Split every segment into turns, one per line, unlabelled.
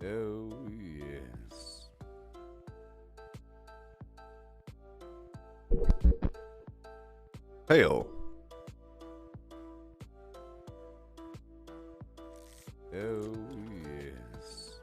Oh, yes. Heyo. Oh, yes.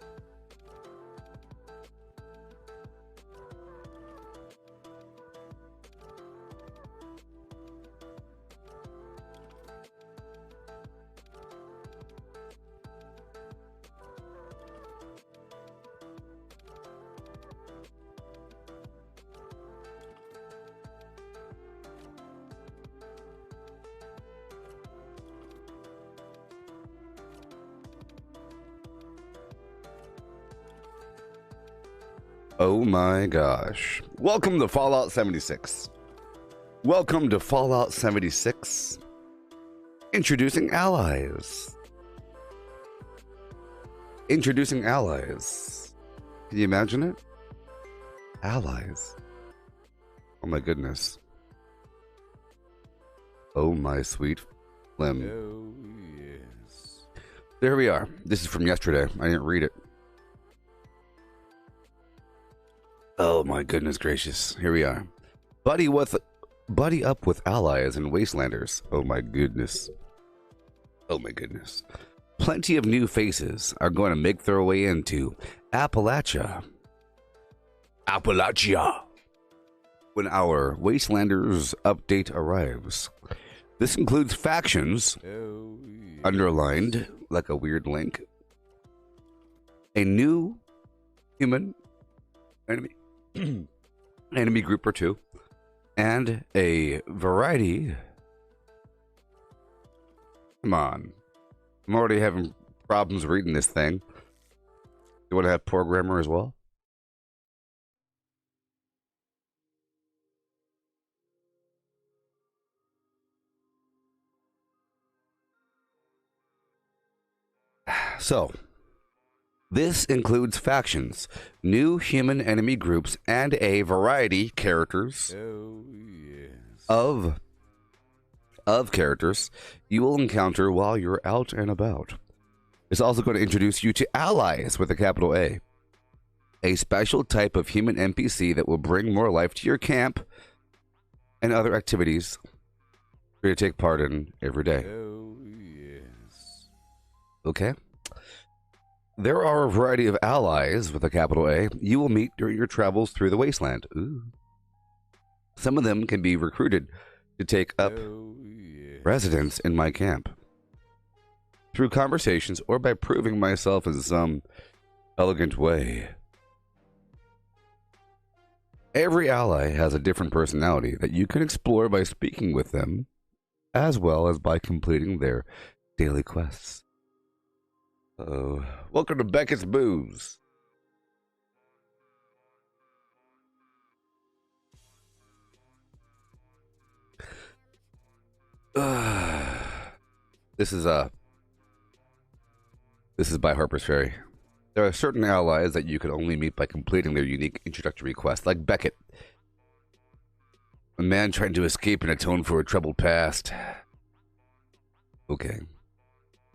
Oh my gosh. Welcome to Fallout 76. Welcome to Fallout 76. Introducing allies. Introducing allies. Can you imagine it? Allies. Oh my goodness. Oh my sweet Flim. Oh yes. There we are. This is from yesterday. I didn't read it. Oh my goodness gracious. Here we are. Buddy up with allies and wastelanders. Oh my goodness. Oh my goodness. Plenty of new faces are going to make their way into Appalachia. Appalachia. When our Wastelanders update arrives. This includes factions, underlined like a weird link, a new human enemy, enemy group or two, and a variety. Come on. I'm already having problems reading this thing. You want to have programmer as well? So, this includes factions, new human enemy groups, and a variety characters of characters you will encounter while you're out and about. It's also going to introduce you to allies with a capital A special type of human NPC that will bring more life to your camp and other activities for you to take part in every day. Oh, yes. Okay. There are a variety of allies with a capital A you will meet during your travels through the wasteland. Ooh. Some of them can be recruited to take up residence in my camp through conversations or by proving myself in some elegant way. Every ally has a different personality that you can explore by speaking with them, as well as by completing their daily quests. Welcome to Beckett's Booze. This is by Harper's Ferry. There are certain allies that you can only meet by completing their unique introductory quest, like Beckett, a man trying to escape and atone for a troubled past. Okay.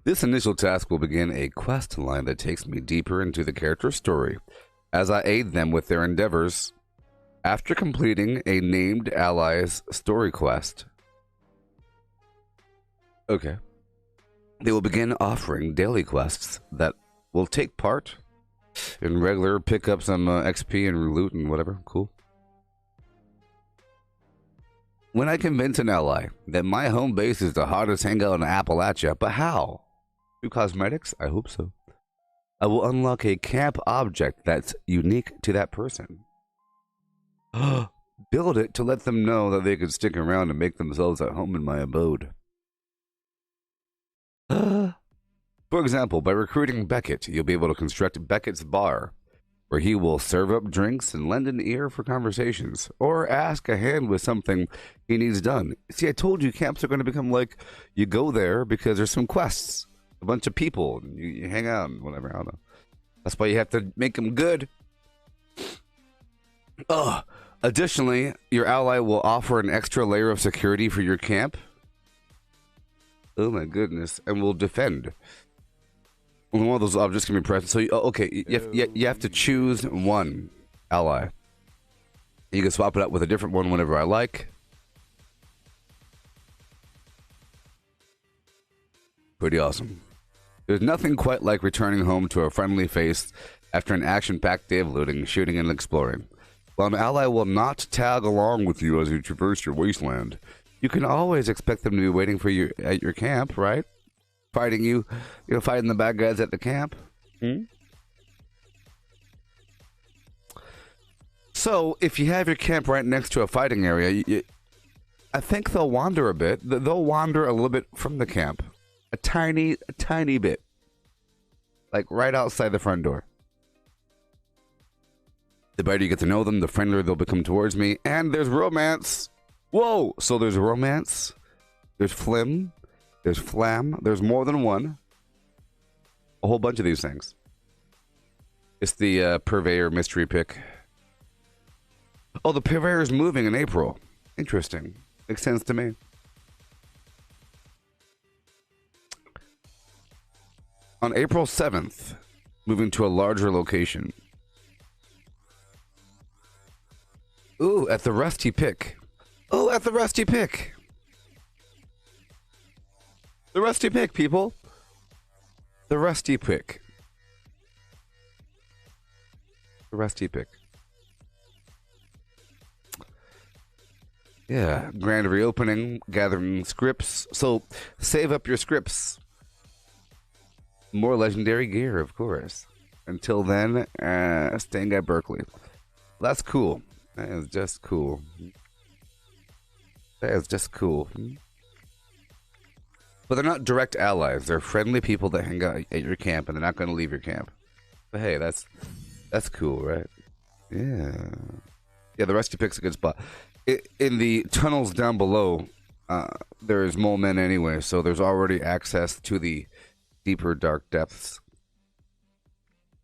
This initial task will begin a quest line that takes me deeper into the character's story as I aid them with their endeavors. After completing a named ally's story quest, okay, they will begin offering daily quests that will take part in regular, pick up some XP and loot and whatever. Cool. When I convince an ally that my home base is the hottest hangout in Appalachia, but how? Through cosmetics? I hope so. I will unlock a camp object that's unique to that person. Build it to let them know that they can stick around and make themselves at home in my abode. For example, by recruiting Beckett, you'll be able to construct Beckett's bar, where he will serve up drinks and lend an ear for conversations, or ask a hand with something he needs done. See, I told you camps are going to become like, you go there because there's some quests, a bunch of people, and you hang out and whatever, I don't know. That's why you have to make them good. Additionally, your ally will offer an extra layer of security for your camp. Oh my goodness, and will defend. One of those objects can be present. So, okay, you have to choose one ally. You can swap it out with a different one whenever I like. Pretty awesome. There's nothing quite like returning home to a friendly face after an action-packed day of looting, shooting, and exploring. While an ally will not tag along with you as you traverse your wasteland, you can always expect them to be waiting for you at your camp, right? Fighting fighting the bad guys at the camp. So, if you have your camp right next to a fighting area, I think they'll wander a bit. They'll wander a little bit from the camp. A tiny bit. Like right outside the front door. The better you get to know them, the friendlier they'll become towards me. And there's romance. Whoa! So there's romance. There's flim. There's flam. There's more than one. A whole bunch of these things. It's the Purveyor mystery pick. Oh, the Purveyor is moving in April. Interesting. Makes sense to me. On April 7th, moving to a larger location. Ooh, at the Rusty Pick. Oh, at the Rusty Pick. The Rusty Pick, people. The Rusty Pick. The Rusty Pick. Yeah, grand reopening, gathering scripts. So, save up your scripts. More legendary gear, of course. Until then, staying at Berkeley. That's cool. That is just cool. That is just cool. But they're not direct allies. They're friendly people that hang out at your camp, and they're not going to leave your camp. But hey, that's cool, right? Yeah. Yeah, the Rusty Pick's a good spot. In the tunnels down below, there is mole men anyway, so there's already access to the deeper dark depths.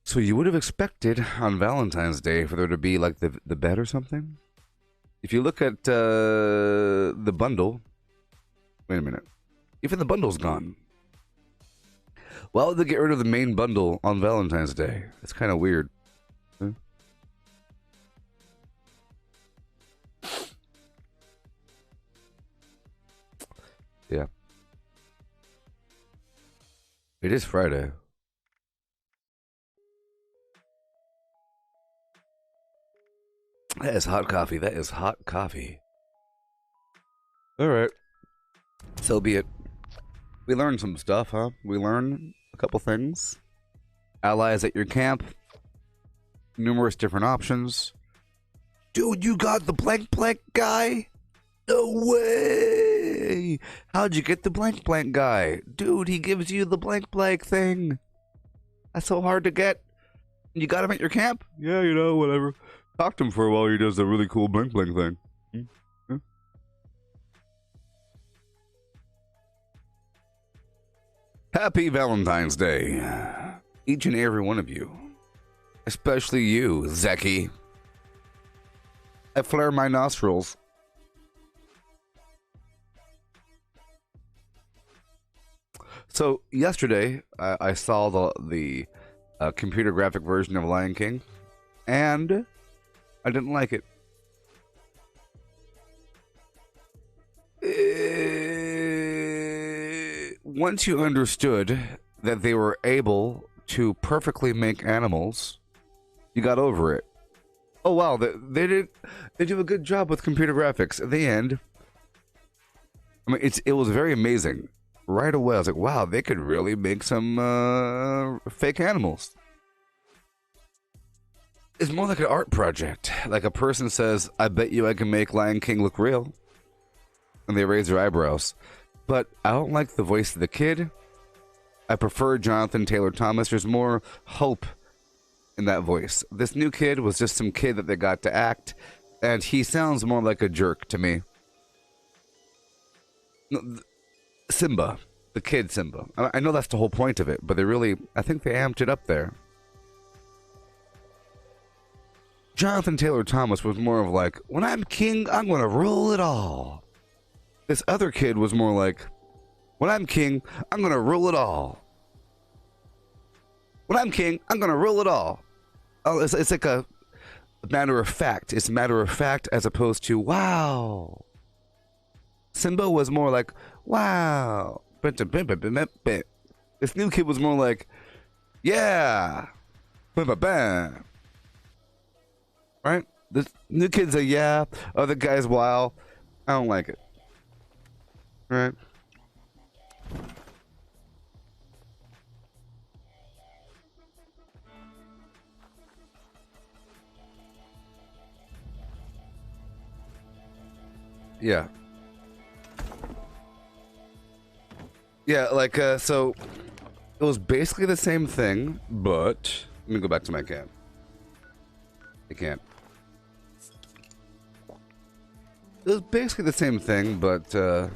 So you would have expected on Valentine's Day for there to be like the bed or something. If you look at the bundle, wait a minute. Even the bundle's gone. Why would they get rid of the main bundle on Valentine's Day? It's kind of weird. Huh? Yeah. It is Friday. That is hot coffee. That is hot coffee. All right. So be it. We learned some stuff, huh? We learned a couple things. Allies at your camp. Numerous different options. Dude, you got the blank guy? No way! How'd you get the blank guy? Dude, he gives you the blank thing. That's so hard to get. You got him at your camp? Yeah, whatever. Talk to him for a while. He does a really cool blank thing. Hmm? Happy Valentine's Day. Each and every one of you. Especially you, Zeki. I flare my nostrils. So yesterday, I saw the computer graphic version of Lion King, and I didn't like it. Once you understood that they were able to perfectly make animals, you got over it. Oh wow, they do a good job with computer graphics. At the end, I mean, it was very amazing. Right away, I was like, wow, they could really make some fake animals. It's more like an art project. Like a person says, I bet you I can make Lion King look real. And they raise their eyebrows. But I don't like the voice of the kid. I prefer Jonathan Taylor Thomas. There's more hope in that voice. This new kid was just some kid that they got to act. And he sounds more like a jerk to me. Simba, the kid Simba. I know that's the whole point of it, but I think they amped it up there. Jonathan Taylor Thomas was more of like, when I'm king, I'm going to rule it all. This other kid was more like, when I'm king, I'm going to rule it all. when I'm king, I'm gonna rule it all. Oh, it's like a matter of fact. It's matter of fact as opposed to wow. Simba was more like wow. This new kid was more like yeah. Right? This new kid's a yeah. Other guy's wow. I don't like it. Right? Yeah. Yeah, like, so it was basically the same thing, but let me go back to my can. I can't. It was basically the same thing, but, the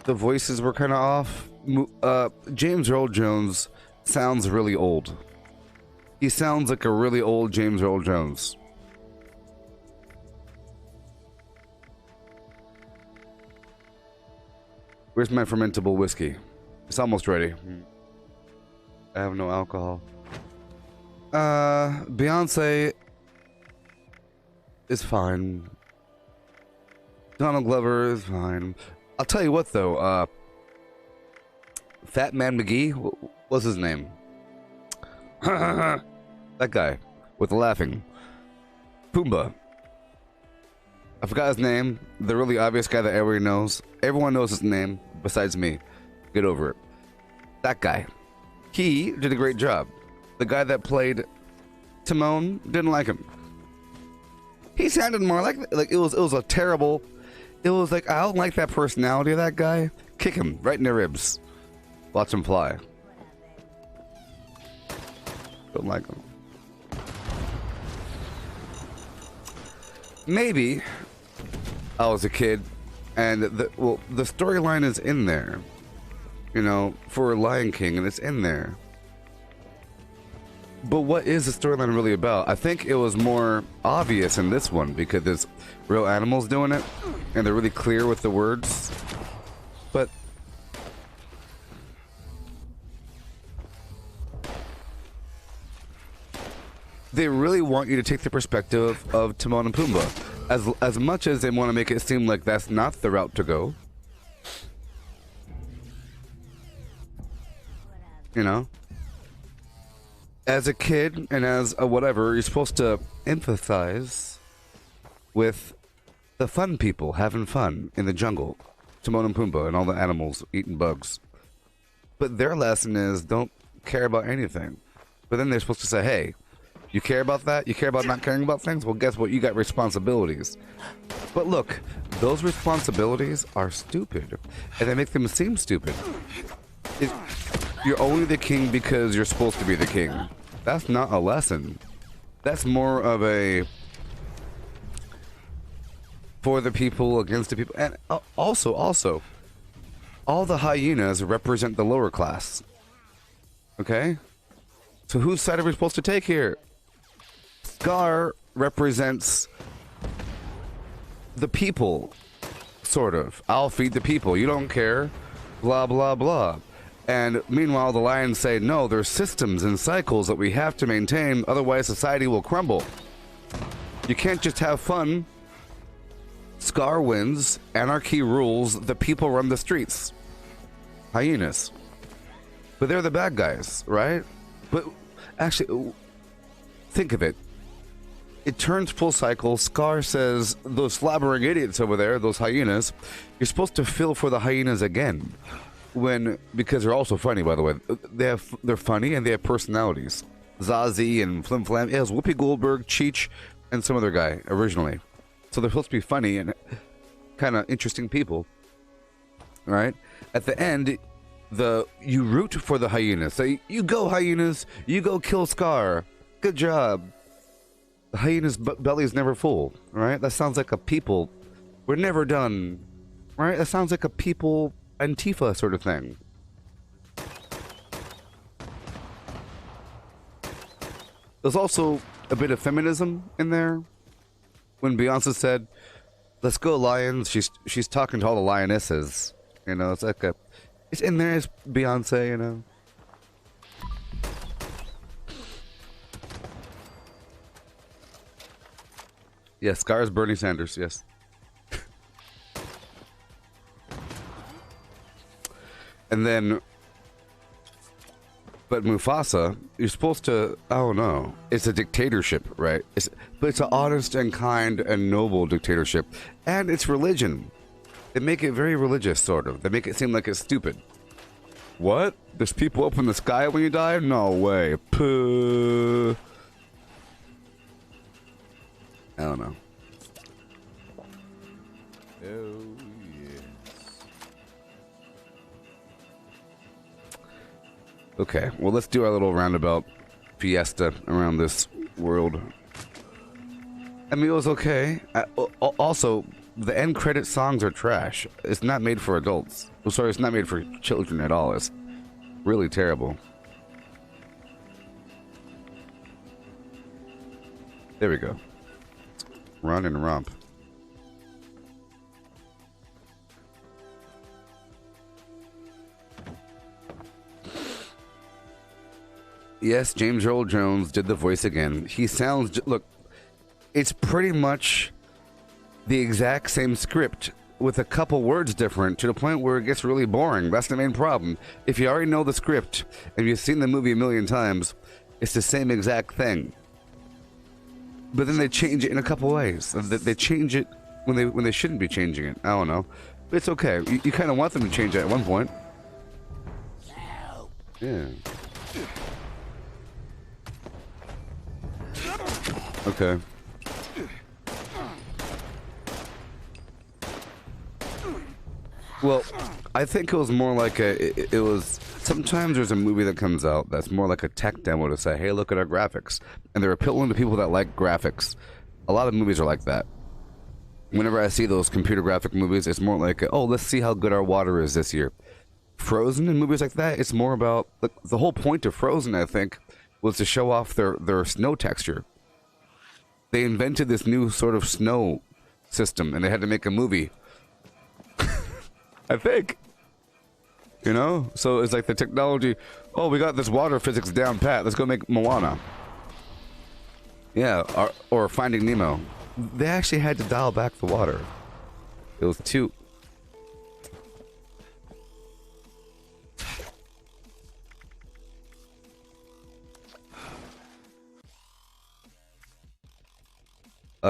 voices were kind of off. James Earl Jones sounds really old. He sounds like a really old James Earl Jones. Where's my fermentable whiskey? It's almost ready. I have no alcohol. Beyonce is fine. Donald Glover is fine. I'll tell you what though, Fat Man McGee, what's his name? That guy with the laughing. Pumbaa. I forgot his name. The really obvious guy that everybody knows. Everyone knows his name besides me. Get over it. That guy. He did a great job. The guy that played Timon didn't like him. He sounded more like it was a terrible. It was like I don't like that personality of that guy. Kick him right in the ribs. Watch him fly. Don't like him. Maybe I was a kid, and the storyline is in there, you know, for Lion King, and it's in there. But what is the storyline really about? I think it was more obvious in this one because there's real animals doing it, and they're really clear with the words. But they really want you to take the perspective of Timon and Pumbaa. As much as they want to make it seem like that's not the route to go. You know? As a kid and as a whatever, you're supposed to empathize with the fun people having fun in the jungle. Timon and Pumbaa and all the animals eating bugs. But their lesson is don't care about anything. But then they're supposed to say, hey, you care about that? You care about not caring about things? Well, guess what? You got responsibilities. But look, those responsibilities are stupid. And they make them seem stupid. You're only the king because you're supposed to be the king. That's not a lesson. That's more of a for the people, against the people. And also, all the hyenas represent the lower class. Okay? So whose side are we supposed to take here? Scar represents the people, sort of. I'll feed the people. You don't care. Blah, blah, blah. And meanwhile, the lions say, no, there's systems and cycles that we have to maintain, otherwise society will crumble. You can't just have fun. Scar wins, anarchy rules, the people run the streets. Hyenas. But they're the bad guys, right? But actually, think of it. It turns full cycle. Scar says, those slobbering idiots over there, those hyenas, you're supposed to feel for the hyenas again. Because they're also funny, by the way. They're funny and they have personalities. Zazie and FlimFlams. Yeah, it was Whoopi Goldberg, Cheech, and some other guy originally. So they're supposed to be funny and kind of interesting people. Right? At the end, you root for the hyenas. Say, you go hyenas, you go kill Scar. Good job. The hyena's belly is never full. Right? That sounds like a people. We're never done. Right? That sounds like a people Antifa sort of thing. There's also a bit of feminism in there. When Beyonce said, let's go lions, she's talking to all the lionesses. You know, it's like It's in there as Beyonce, you know. Yes, Scar's Bernie Sanders, yes. And then, but Mufasa, you're supposed to, I don't know, it's a dictatorship, right? But it's an honest and kind and noble dictatorship. And it's religion. They make it very religious, sort of. They make it seem like it's stupid. What? There's people up in the sky when you die? No way. Puh. I don't know. Oh, yes. Okay, well, let's do our little roundabout fiesta around this world. I mean, it was okay. Also, the end credit songs are trash. It's not made for adults. Oh, sorry, it's not made for children at all. It's really terrible. There we go. Run and romp. Yes, James Earl Jones did the voice again. He sounds... Look, it's pretty much the exact same script with a couple words different to the point where it gets really boring. That's the main problem. If you already know the script and you've seen the movie a million times, it's the same exact thing. But then they change it in a couple ways. They change it when they shouldn't be changing it. I don't know. But it's okay. You kind of want them to change it at one point. Yeah. Okay. Well, I think it was more like it was... Sometimes there's a movie that comes out that's more like a tech demo to say, hey, look at our graphics. And they're appealing to people that like graphics. A lot of movies are like that. Whenever I see those computer graphic movies, it's more like, oh, let's see how good our water is this year. Frozen and movies like that, it's more about... the whole point of Frozen, I think, was to show off their snow texture. They invented this new sort of snow system, and they had to make a movie. I think. You know? So it's like the technology, oh, we got this water physics down pat, let's go make Moana. Yeah, or Finding Nemo. They actually had to dial back the water. It was too...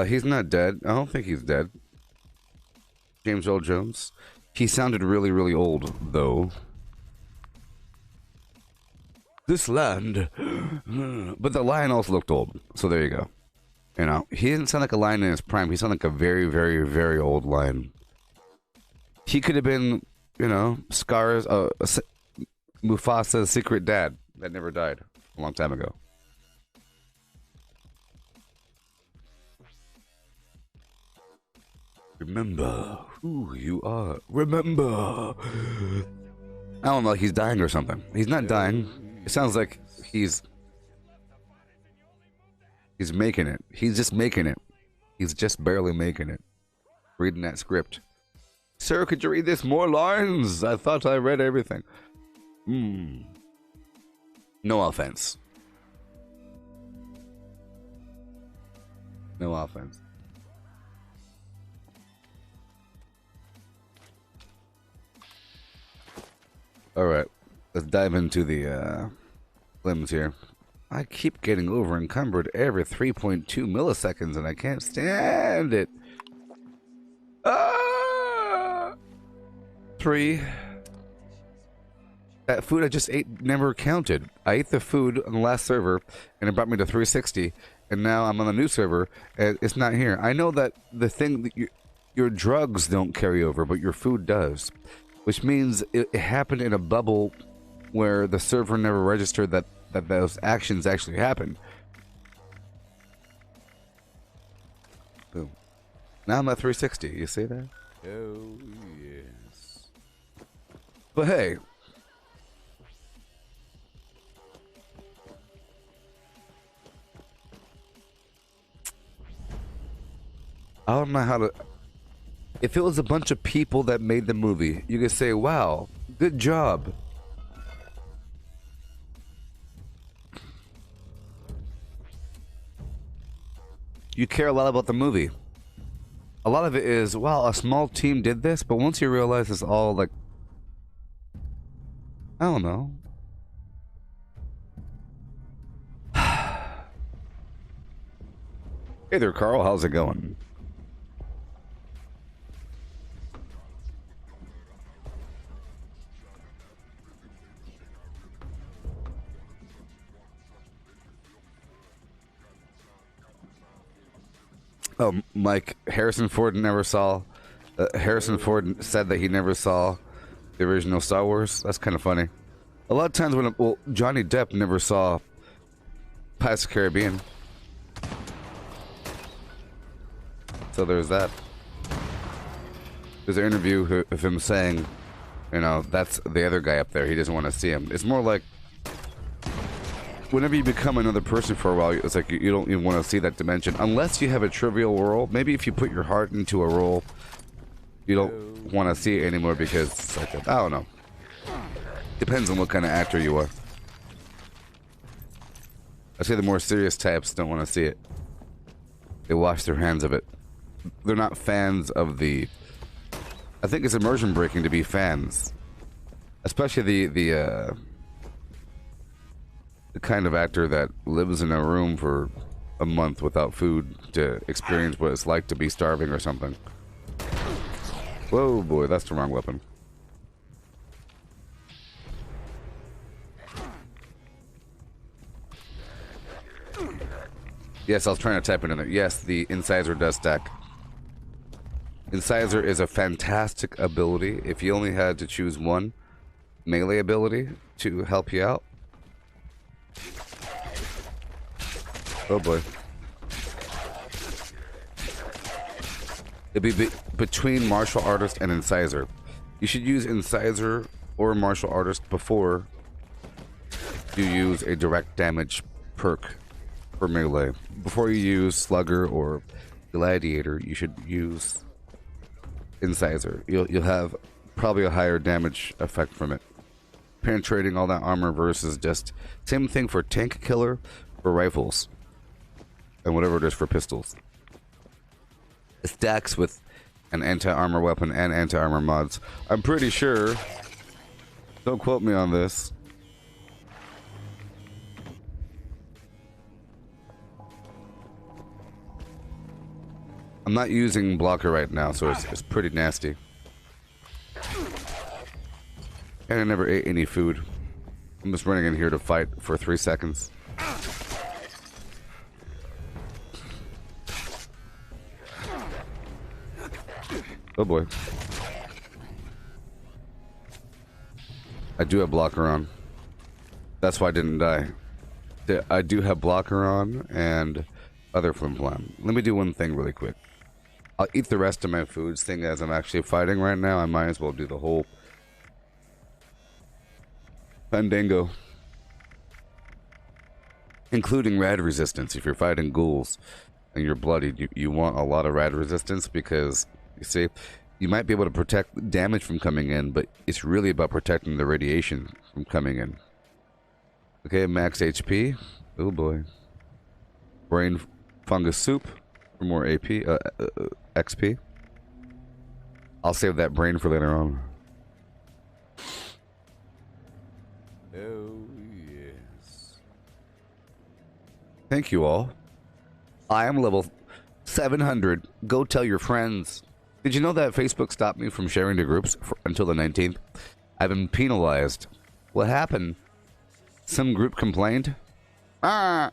he's not dead. I don't think he's dead. James Earl Jones. He sounded really, really old, though. This land. But the lion also looked old. So there you go. You know, he didn't sound like a lion in his prime. He sounded like a very, very, very old lion. He could have been, you know, Scar's, Mufasa's secret dad that never died a long time ago. Remember who you are. Remember. I don't know, like he's dying or something. He's not dying. It sounds like he's making it. He's just making it. He's just barely making it. Reading that script. Sir, could you read this more lines? I thought I read everything. No offense. No offense. Alright, let's dive into the limbs here. I keep getting over encumbered every 3.2 milliseconds and I can't stand it. 3. That food I just ate never counted. I ate the food on the last server and it brought me to 360 and now I'm on the new server and it's not here. I know that the thing that your drugs don't carry over, but your food does. Which means it happened in a bubble where the server never registered that those actions actually happened. Boom. Now I'm at 360. You see that? Oh, yes. But hey. I don't know how to... If it was a bunch of people that made the movie, you could say, wow, Good job. You care a lot about the movie. A lot of it is, wow, a small team did this, but once you realize it's all like, I don't know. Hey there, Carl. How's it going? Oh, Mike, Harrison Ford never saw. Harrison Ford said that he never saw the original Star Wars. That's kind of funny. A lot of times when, well, Johnny Depp never saw Pirates of the Caribbean. So there's that. There's an interview of him saying, you know, that's the other guy up there. He doesn't want to see him. It's more like whenever you become another person for a while, it's like you don't even want to see that dimension. Unless you have a trivial role. Maybe if you put your heart into a role, you don't want to see it anymore because it's like, I don't know. Depends on what kind of actor you are. I say the more serious types don't want to see it. They wash their hands of it. They're not fans of the... I think it's immersion breaking to be fans. Especially the kind of actor that lives in a room for a month without food to experience what it's like to be starving or something. Whoa, boy, that's the wrong weapon. Yes, I was trying to type it in there. Yes, the Incisor does stack. Incisor is a fantastic ability. If you only had to choose one melee ability to help you out. Oh boy. It'd be between Martial Artist and Incisor. You should use Incisor or Martial Artist before you use a direct damage perk for melee. Before you use Slugger or Gladiator, you should use Incisor. You'll have probably a higher damage effect from it. Penetrating all that armor versus just same thing for tank killer for rifles and whatever it is for pistols. It stacks with an anti-armor weapon and anti-armor mods. I'm pretty sure, don't quote me on this, I'm not using blocker right now, so it's pretty nasty. And I never ate any food. I'm just running in here to fight for 3 seconds. Oh boy. I do have blocker on. That's why I didn't die. I do have blocker on and other FlimFlam. Let me do one thing really quick. I'll eat the rest of my foods, thing as I'm actually fighting right now. I might as well do the whole fandango. Including rad resistance. If you're fighting ghouls and you're bloodied, you want a lot of rad resistance because, you see, you might be able to protect damage from coming in, but it's really about protecting the radiation from coming in. Okay, max HP. Oh boy. Brain fungus soup for more AP, XP. I'll save that brain for later on. Oh, yes. Thank you all. I am level 700. Go tell your friends. Did you know that Facebook stopped me from sharing to groups until the 19th? I've been penalized. What happened? Some group complained? I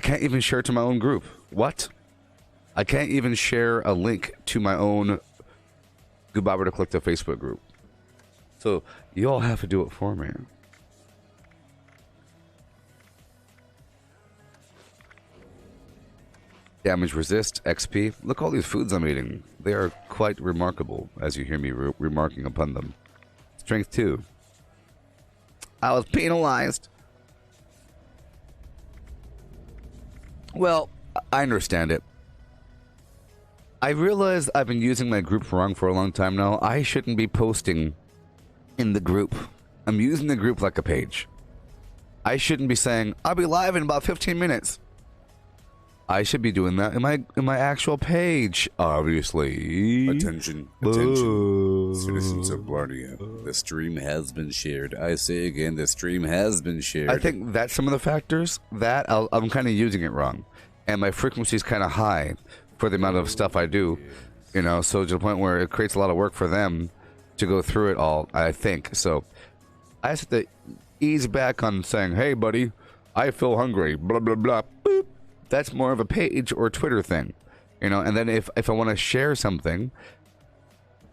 can't even share to my own group. What? I can't even share a link to my own Gooboberti Collective Facebook group. So you all have to do it for me. Damage resist, XP. Look all these foods I'm eating. They are quite remarkable, as you hear me remarking upon them. Strength 2. I was penalized. Well, I understand it. I realize I've been using my group wrong for a long time now. I shouldn't be posting in the group. I'm using the group like a page. I shouldn't be saying, I'll be live in about 15 minutes. I should be doing that in my actual page, obviously.
Attention, citizens of Bardia. The stream has been shared. I say again, the stream has been shared.
I think that's some of the factors that I'm kind of using it wrong. And my frequency is kind of high for the amount of stuff I do, you know, so to the point where it creates a lot of work for them to go through it all, I think. So I have to ease back on saying, hey, buddy, I feel hungry, blah, blah, blah, boop. That's more of a page or Twitter thing, you know. And then if I want to share something,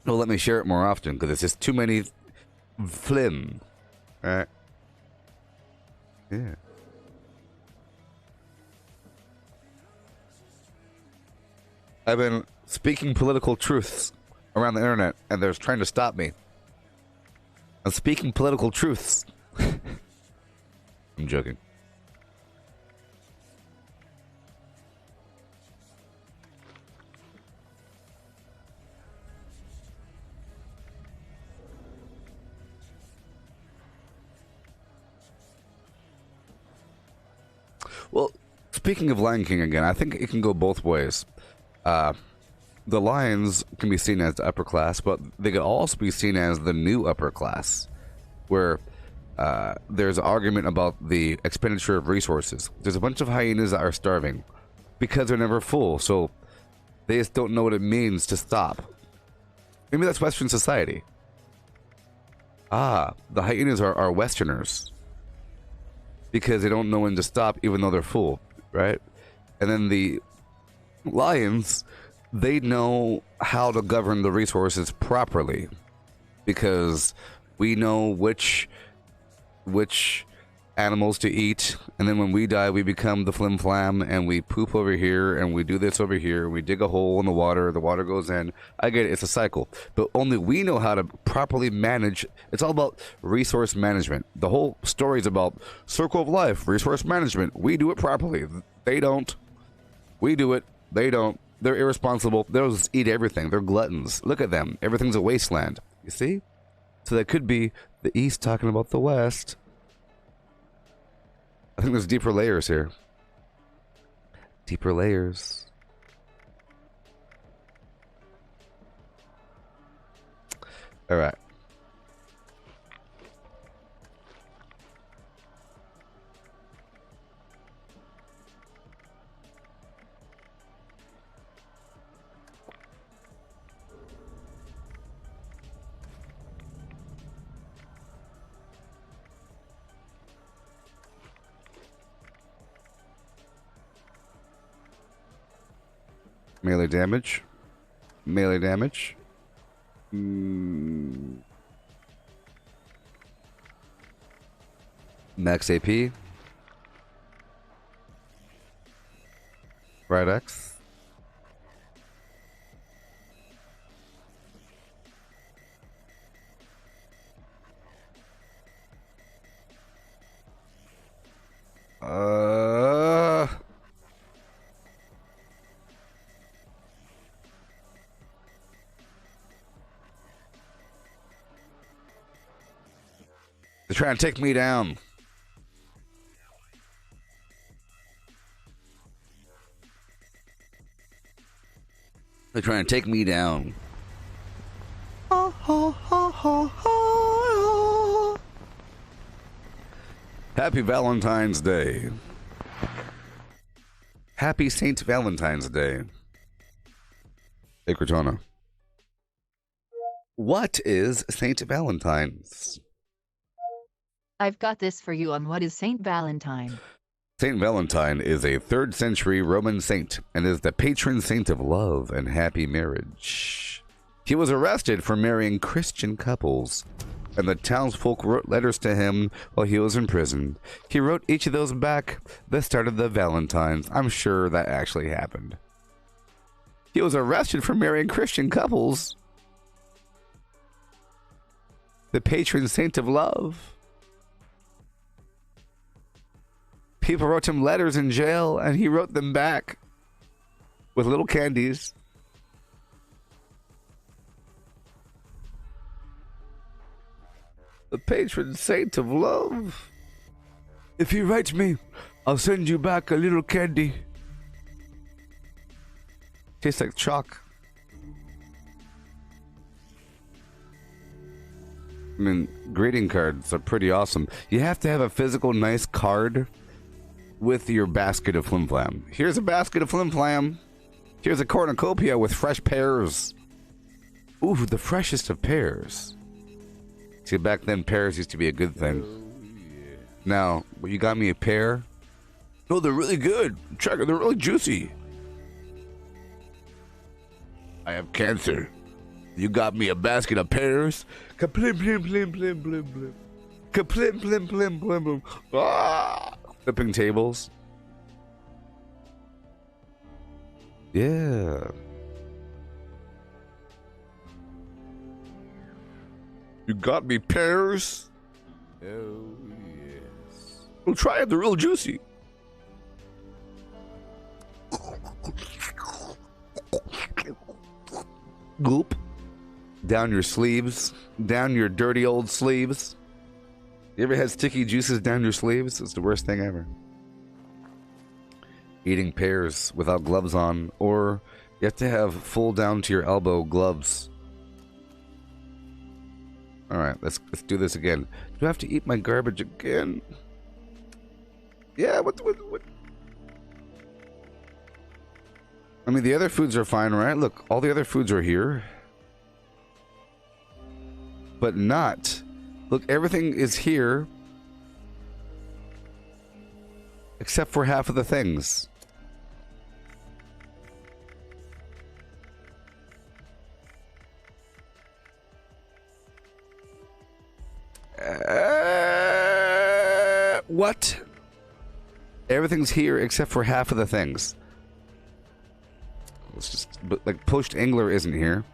it'll let me share it more often because it's just too many flim. Right? Yeah. I've been speaking political truths around the internet, and they're trying to stop me. I'm speaking political truths. I'm joking. Well, speaking of Lion King again, I think it can go both ways. The lions can be seen as the upper class, but they could also be seen as the new upper class, where there's an argument about the expenditure of resources. There's a bunch of hyenas that are starving because they're never full, so they just don't know what it means to stop. Maybe that's Western society. The hyenas are Westerners because they don't know when to stop even though they're full, right? And then the lions, they know how to govern the resources properly because we know which animals to eat, and then when we die we become the FlimFlam and we poop over here and we do this over here, we dig a hole in the water goes in. I get it, it's a cycle, but only we know how to properly manage. It's all about resource management. The whole story is about circle of life, resource management. We do it properly, they don't. We do it, they don't. They're irresponsible. They'll just eat everything. They're gluttons. Look at them. Everything's a wasteland. You see? So that could be the East talking about the West. I think there's deeper layers here. Deeper layers. All right. Melee damage. Melee damage. Max AP. Right X. They're trying to take me down. They're trying to take me down. Happy Valentine's Day. Happy Saint Valentine's Day. Hey, Cortana. What is Saint Valentine's?
I've got this for you on what is Saint Valentine.
Saint Valentine is a 3rd century Roman saint and is the patron saint of love and happy marriage. He was arrested for marrying Christian couples, and the townsfolk wrote letters to him while he was in prison. He wrote each of those back that started the Valentines. I'm sure that actually happened. He was arrested for marrying Christian couples. The patron saint of love. People wrote him letters in jail, and he wrote them back with little candies. the patron saint of love. If you write me, I'll send you back a little candy. Tastes like chalk. I mean, greeting cards are pretty awesome. You have to have a physical nice card with your basket of FlimFlam. Here's a basket of FlimFlam. Here's a cornucopia with fresh pears. Ooh, the freshest of pears. See, back then pears used to be a good thing. Now, you got me a pear? No, they're really good. Check it, they're really juicy. I have cancer. You got me a basket of pears? Kaplim, plim, plim, plim, plim, plim. Kaplim, plim, plim, plim, plim. Ah! Flipping tables. Yeah. You got me pears?
Oh, yes.
Well, try it. They're real juicy. Goop. Down your sleeves. Down your dirty old sleeves. You ever had sticky juices down your sleeves? It's the worst thing ever. Eating pears without gloves on, or you have to have full down to your elbow gloves. Alright, let's do this again. Do I have to eat my garbage again? Yeah, what? I mean, the other foods are fine, right? Look, all the other foods are here. But not. Look, everything is here. Except for half of the things. What? Everything's here except for half of the things. It's just, but like poached angler isn't here.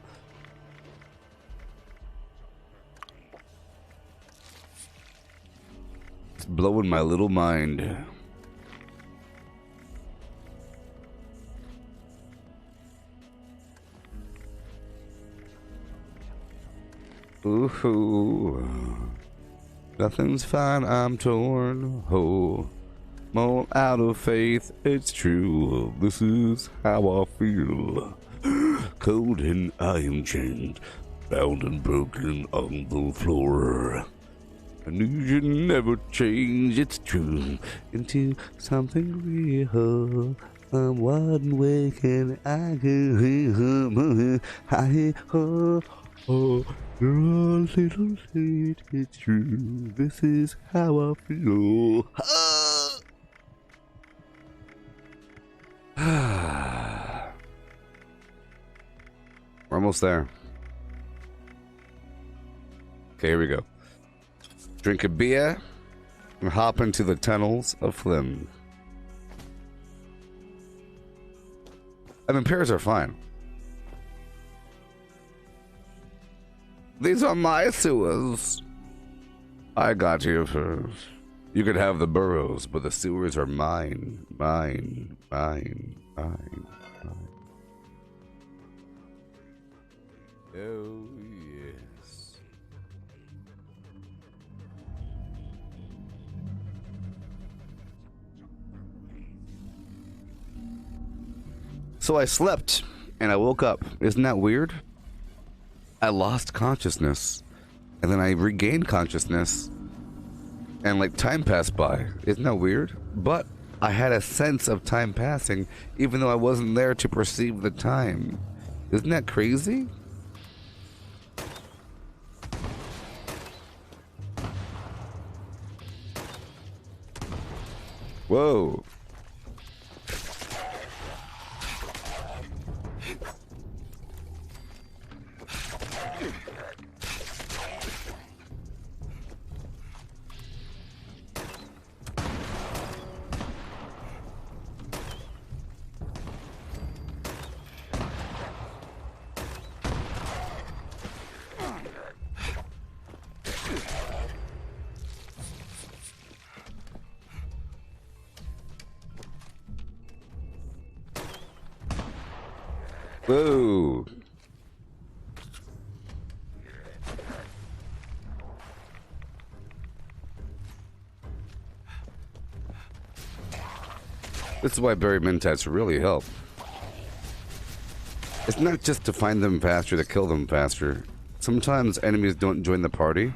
It's blowing my little mind. Ooh, nothing's fine, I'm torn. Oh, more out of faith, it's true. This is how I feel. Cold and I am chained, bound and broken on the floor. I knew you'd never change, it's true, into something real. I'm wide awake and I can hear oh, you're a little late, it's true. This is how I feel. We're almost there. Okay, here we go. Drink a beer and hop into the tunnels of Flim. I mean, pears are fine. These are my sewers. I got here first. You could have the burrows, but the sewers are mine. Mine. Mine. Mine. Mine.
Oh, yes.
So I slept, and I woke up. Isn't that weird? I lost consciousness, and then I regained consciousness, and like time passed by. Isn't that weird? But I had a sense of time passing, even though I wasn't there to perceive the time. Isn't that crazy? Whoa. Whoa. This is why buried mentats really help. It's not just to find them faster, to kill them faster. Sometimes enemies don't join the party.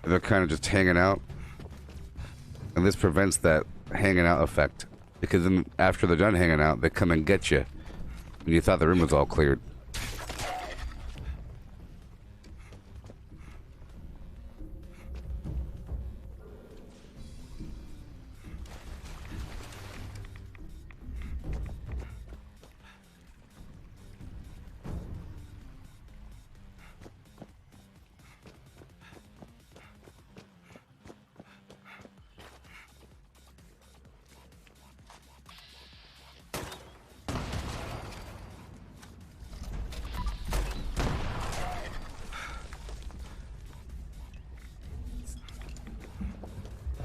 They're kind of just hanging out. And this prevents that hanging out effect. Because then after they're done hanging out, they come and get you. When you thought the room was all cleared.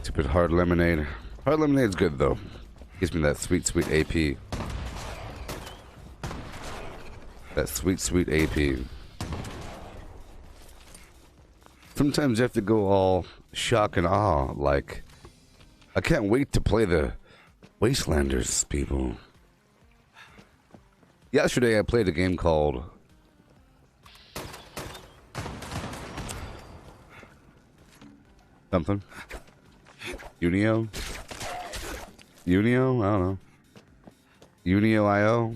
Stupid hard lemonade. Hard lemonade's good though. Gives me that sweet, sweet AP. That sweet, sweet AP. Sometimes you have to go all shock and awe, like, I can't wait to play the Wastelanders, people. Yesterday I played a game called something. Unio? Unio? I don't know. Unio.io?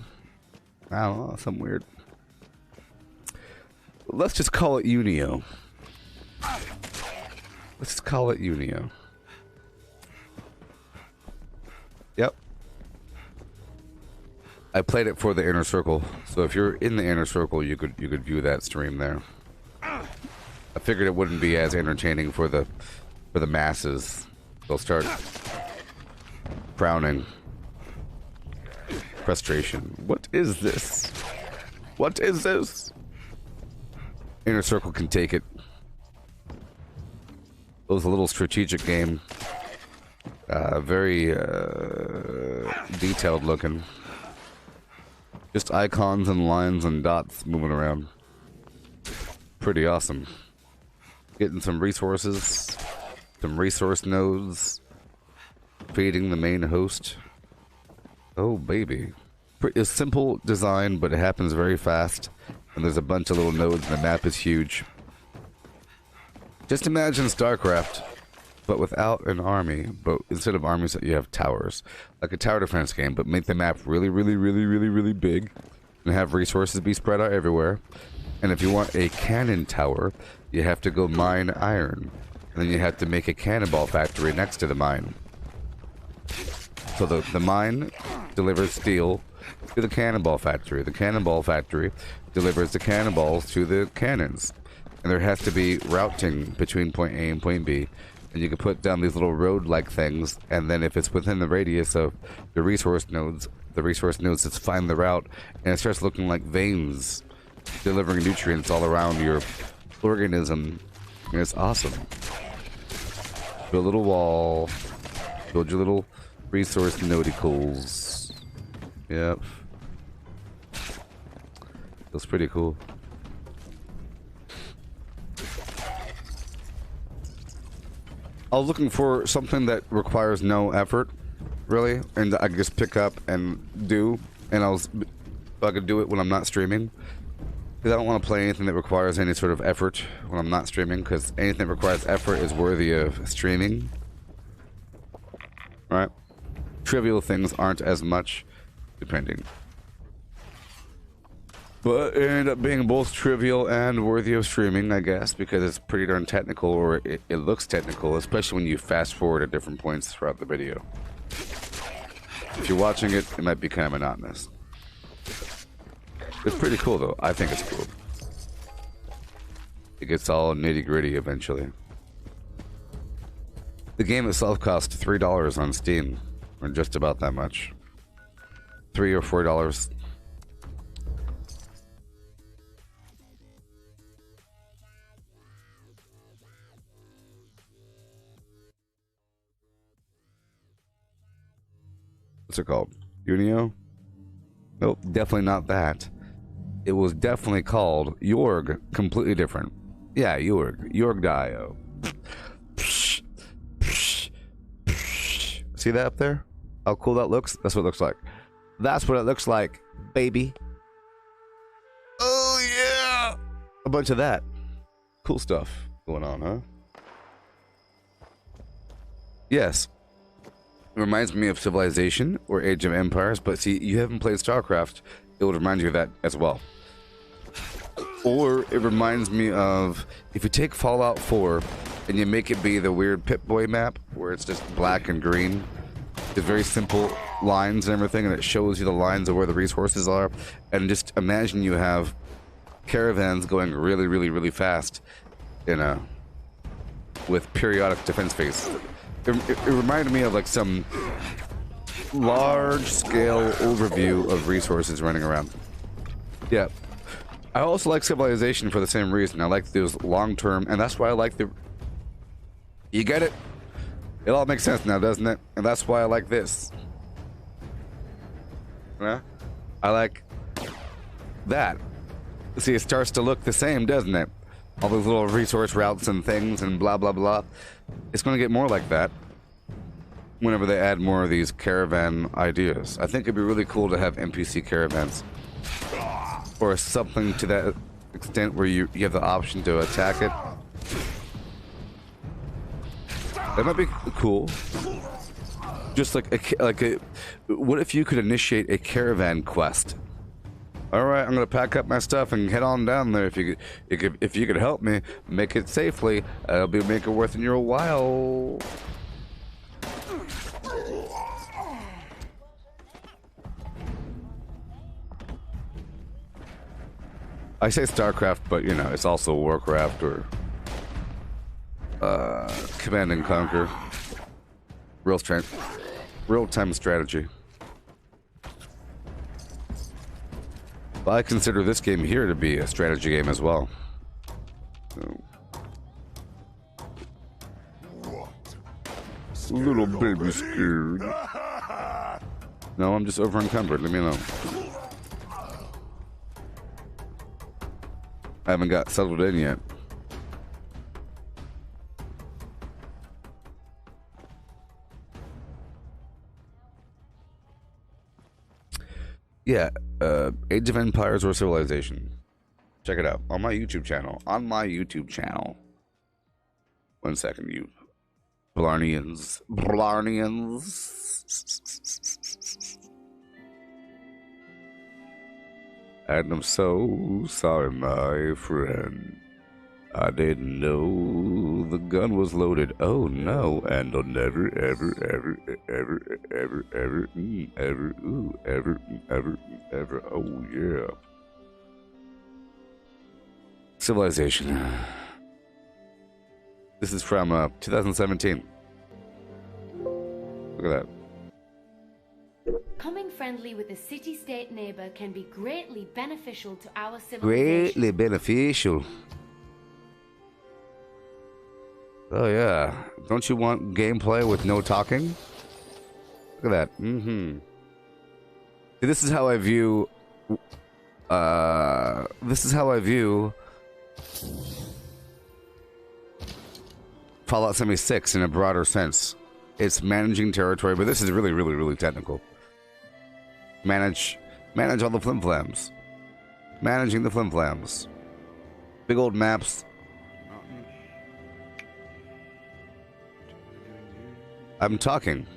I don't know, something weird. Let's just call it Unio. Let's just call it Unio. Yep. I played it for the inner circle, so if you're in the inner circle, you could view that stream there. I figured it wouldn't be as entertaining for the masses. They'll start frowning. Frustration. What is this? What is this? Inner circle can take it. It was a little strategic game. Very detailed looking. Just icons and lines and dots moving around. Pretty awesome. Getting some resources. Some resource nodes. Feeding the main host. Oh, baby. Pretty simple design, but it happens very fast. And there's a bunch of little nodes, and the map is huge. Just imagine StarCraft, but without an army. But instead of armies, you have towers. Like a tower defense game, but make the map really, really, really, really, really big. And have resources be spread out everywhere. And if you want a cannon tower, you have to go mine iron. And then you have to make a cannonball factory next to the mine. So the mine delivers steel to the cannonball factory. The cannonball factory delivers the cannonballs to the cannons. And there has to be routing between point A and point B. And you can put down these little road-like things, and then if it's within the radius of the resource nodes just find the route, and it starts looking like veins delivering nutrients all around your organism. And it's awesome. Build a little wall. Build your little resource nodicles. Yep. Feels pretty cool. I was looking for something that requires no effort, really, and I could just pick up and do, and I could do it when I'm not streaming. Because I don't want to play anything that requires any sort of effort when I'm not streaming, because anything that requires effort is worthy of streaming. Right? Trivial things aren't as much, depending. But it ended up being both trivial and worthy of streaming, I guess, because it's pretty darn technical, or it looks technical, especially when you fast forward at different points throughout the video. If you're watching it, it might be kind of monotonous. It's pretty cool, though. I think it's cool. It gets all nitty-gritty eventually. The game itself cost $3 on Steam, or just about that much. $3 or $4. What's it called? Unio? Nope, definitely not that. It was definitely called Yorg, completely different. Yeah, Yorg. Yorg.io. See that up there? How cool that looks? That's what it looks like. That's what it looks like, baby. Oh, yeah! A bunch of that. Cool stuff going on, huh? Yes. It reminds me of Civilization or Age of Empires, but see, you haven't played StarCraft. It would remind you of that as well. Or it reminds me of, if you take Fallout 4 and you make it be the weird Pip-Boy map, where it's just black and green, the very simple lines and everything, and it shows you the lines of where the resources are, and just imagine you have caravans going really, really, really fast, with periodic defense phase. It reminded me of like some large-scale overview of resources running around. Yeah. I also like Civilization for the same reason. I like those long-term, and that's why I like the... You get it? It all makes sense now, doesn't it? And that's why I like this. Yeah? I like that. See, it starts to look the same, doesn't it? All those little resource routes and things and blah, blah, blah. It's going to get more like that whenever they add more of these caravan ideas. I think it'd be really cool to have NPC caravans. Or something to that extent where you have the option to attack it. That might be cool. Just like a what if you could initiate a caravan quest? All right, I'm gonna pack up my stuff and head on down there. If you could help me make it safely, it'll make it worth your while. I say StarCraft, but it's also Warcraft or Command and Conquer. Real-time strategy. But I consider this game here to be a strategy game as well. So. Little baby scared. No, I'm just over encumbered. Leave me alone. I haven't got settled in yet. Yeah, Age of Empires or Civilization. Check it out on my YouTube channel. One second, you Blarnians. And I'm so sorry, my friend. I didn't know the gun was loaded. Oh no, and I'll never, ever. Oh yeah. Civilization. This is from 2017. Look at that.
Becoming friendly with a city-state neighbor can be greatly beneficial to our civilization.
Greatly beneficial. Oh yeah. Don't you want gameplay with no talking? Look at that. Mm-hmm. This is how I view Fallout 76 in a broader sense. It's managing territory, but this is really, really, really technical. Manage all the FlimFlams. Managing the FlimFlams. Big old maps. I'm talking.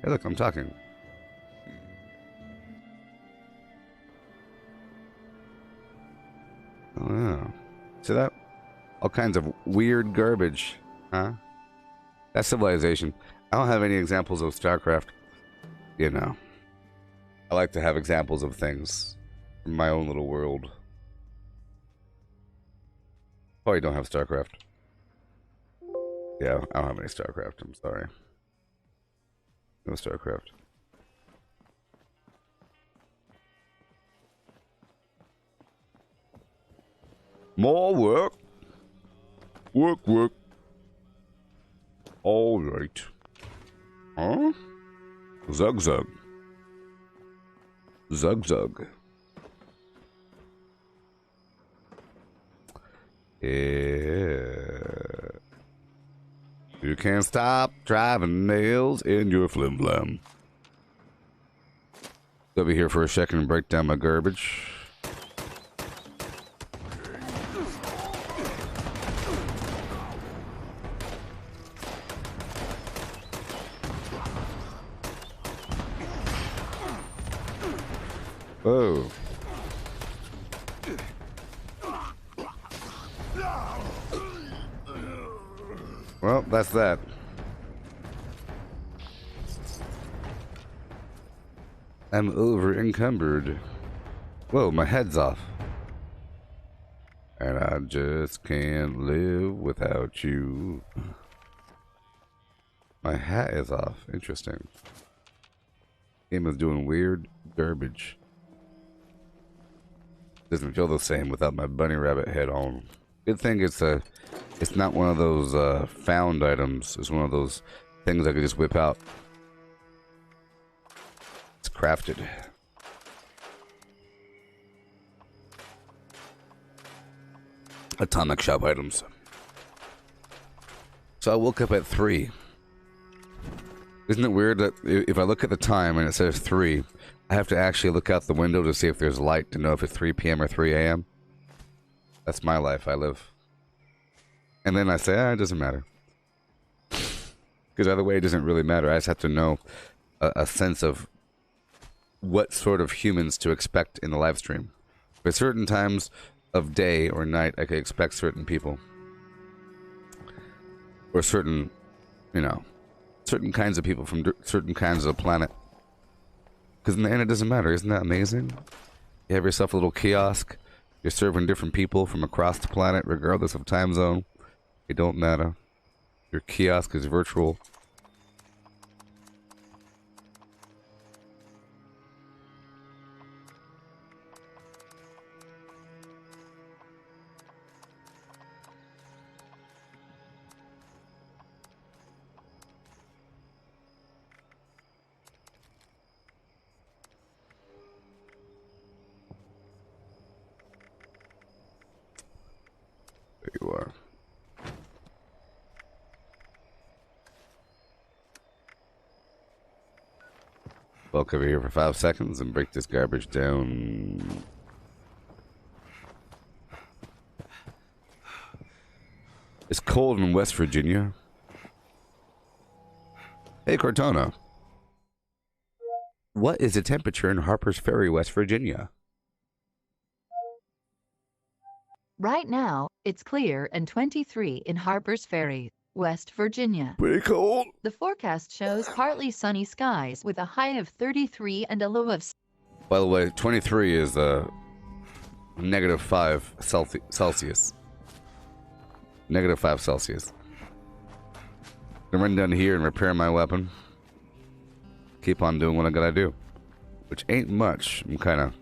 Hey, look, I'm talking. Oh, yeah. See that? All kinds of weird garbage. Huh? That's Civilization. I don't have any examples of StarCraft. I like to have examples of things from my own little world. Oh, you don't have StarCraft. Yeah, I don't have any StarCraft. I'm sorry. No StarCraft. More work. Work. All right. Huh? Zug. Yeah. You can't stop driving nails in your FlimFlam. Over here for a second and break down my garbage. Whoa. Well, that's that. I'm over encumbered. Whoa, my head's off. And I just can't live without you. My hat is off. Interesting. Game is doing weird garbage. Doesn't feel the same without my bunny rabbit head on. Good thing it's not one of those found items. It's one of those things I could just whip out. It's crafted. Atomic shop items. So I woke up at 3. Isn't it weird that if I look at the time and it says 3, I have to actually look out the window to see if there's light to know if it's 3 p.m. or 3 a.m.? That's my life. I live. And then I say, it doesn't matter. Because either way, it doesn't really matter. I just have to know a sense of what sort of humans to expect in the live stream. For certain times of day or night, I could expect certain people. Or certain, certain kinds of people from certain kinds of the planet. Because in the end, it doesn't matter. Isn't that amazing? You have yourself a little kiosk. You're serving different people from across the planet, regardless of time zone. It don't matter. Your kiosk is virtual. There you are. Walk over here for 5 seconds and break this garbage down. It's cold in West Virginia. Hey, Cortana. What is the temperature in Harper's Ferry, West Virginia?
Right now, it's clear and 23 in Harper's Ferry, West Virginia.
Pretty cold.
The forecast shows partly sunny skies with a high of 33 and a low of...
By the way, 23 is -5 Celsius. -5 Celsius. I'm run down here and repair my weapon. Keep on doing what I gotta do. Which ain't much. I'm kind of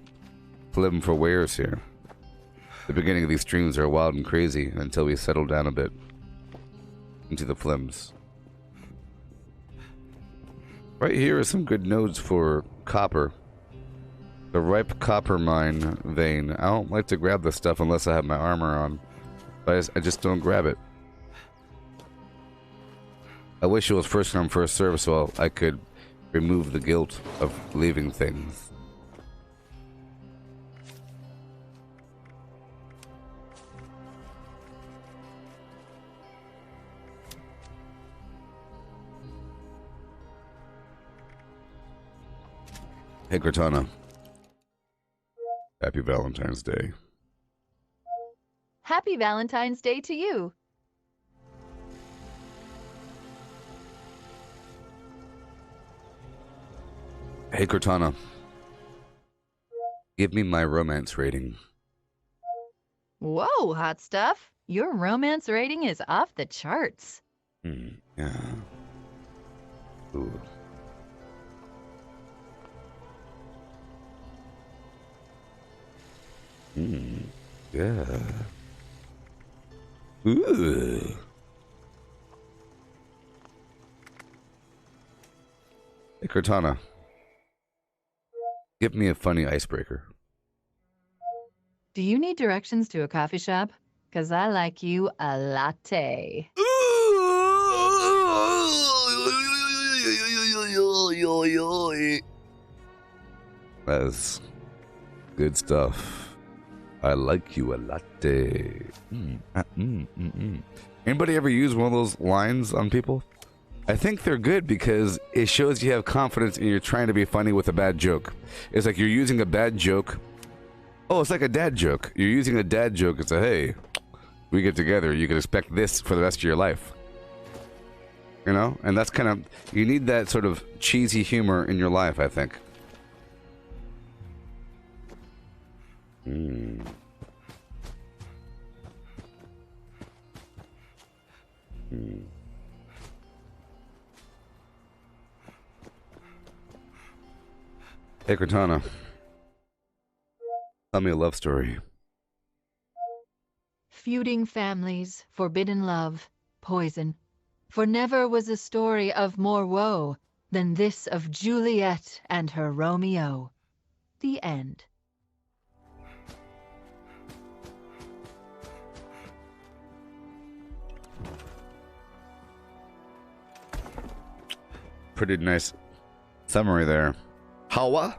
living for wares here. The beginning of these streams are wild and crazy until we settle down a bit into the flims. Right here are some good nodes for copper. The ripe copper mine vein. I don't like to grab this stuff unless I have my armor on. But I just don't grab it. I wish it was first come first serve so I could remove the guilt of leaving things. Hey, Cortana. Happy Valentine's Day.
Happy Valentine's Day to you.
Hey, Cortana. Give me my romance rating.
Whoa, hot stuff. Your romance rating is off the charts.
Yeah. Ooh. Yeah. Ooh. Hey, Cortana. Give me a funny icebreaker.
Do you need directions to a coffee shop? 'Cause I like you a latte.
Oi, oi, oi. That's good stuff. I like you a latte. Anybody ever use one of those lines on people? I think they're good because it shows you have confidence and you're trying to be funny with a bad joke. It's like you're using a bad joke. Oh, it's like a dad joke. You're using a dad joke and say, hey, we get together. You can expect this for the rest of your life. You know? And that's kind of, you need that sort of cheesy humor in your life, I think. Hey, Cortana. Tell me a love story.
Feuding families, forbidden love, poison. For never was a story of more woe than this of Juliet and her Romeo. The end.
Pretty nice summary there. Hawa?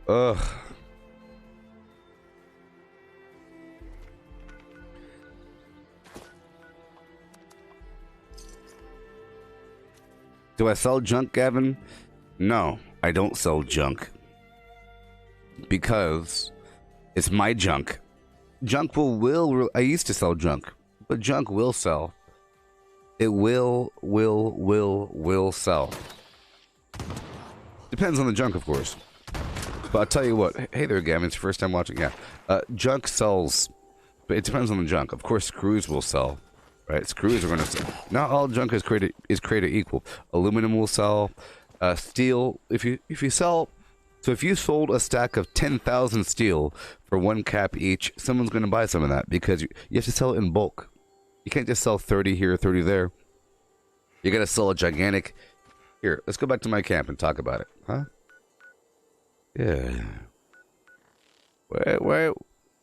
Ugh. Do I sell junk, Gavin? No, I don't sell junk. Because it's my junk. Junk will I used to sell junk, but junk will sell. It will sell. Depends on the junk, of course. But I'll tell you what. Hey there, Gavin. It's your first time watching. Yeah. Junk sells, but it depends on the junk. Of course, screws will sell. Right, screws are going to sell. Not all junk is created equal. Aluminum will sell. Steel, if you sell, so if you sold a stack of 10,000 steel for 1 cap each, someone's going to buy some of that because you have to sell it in bulk. You can't just sell 30 here, 30 there. You got to sell a gigantic. Here, let's go back to my camp and talk about it, huh? Yeah. Where?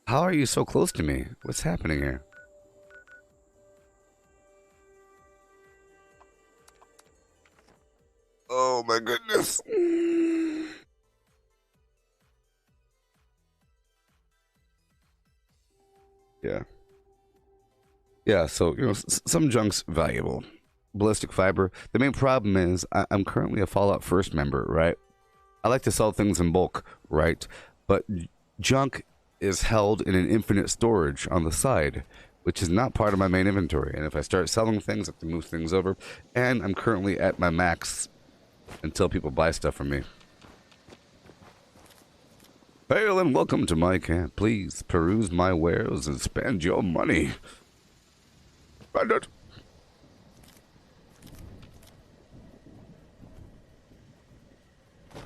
How are you so close to me? What's happening here? Oh my goodness. Yeah. Yeah, so, you know, some junk's valuable. Ballistic fiber. The main problem is I'm currently a Fallout First member, right? I like to sell things in bulk, right? But junk is held in an infinite storage on the side, which is not part of my main inventory. And if I start selling things, I have to move things over. And I'm currently at my max until people buy stuff from me. Hail and welcome to my camp. Please peruse my wares and spend your money. Spend it.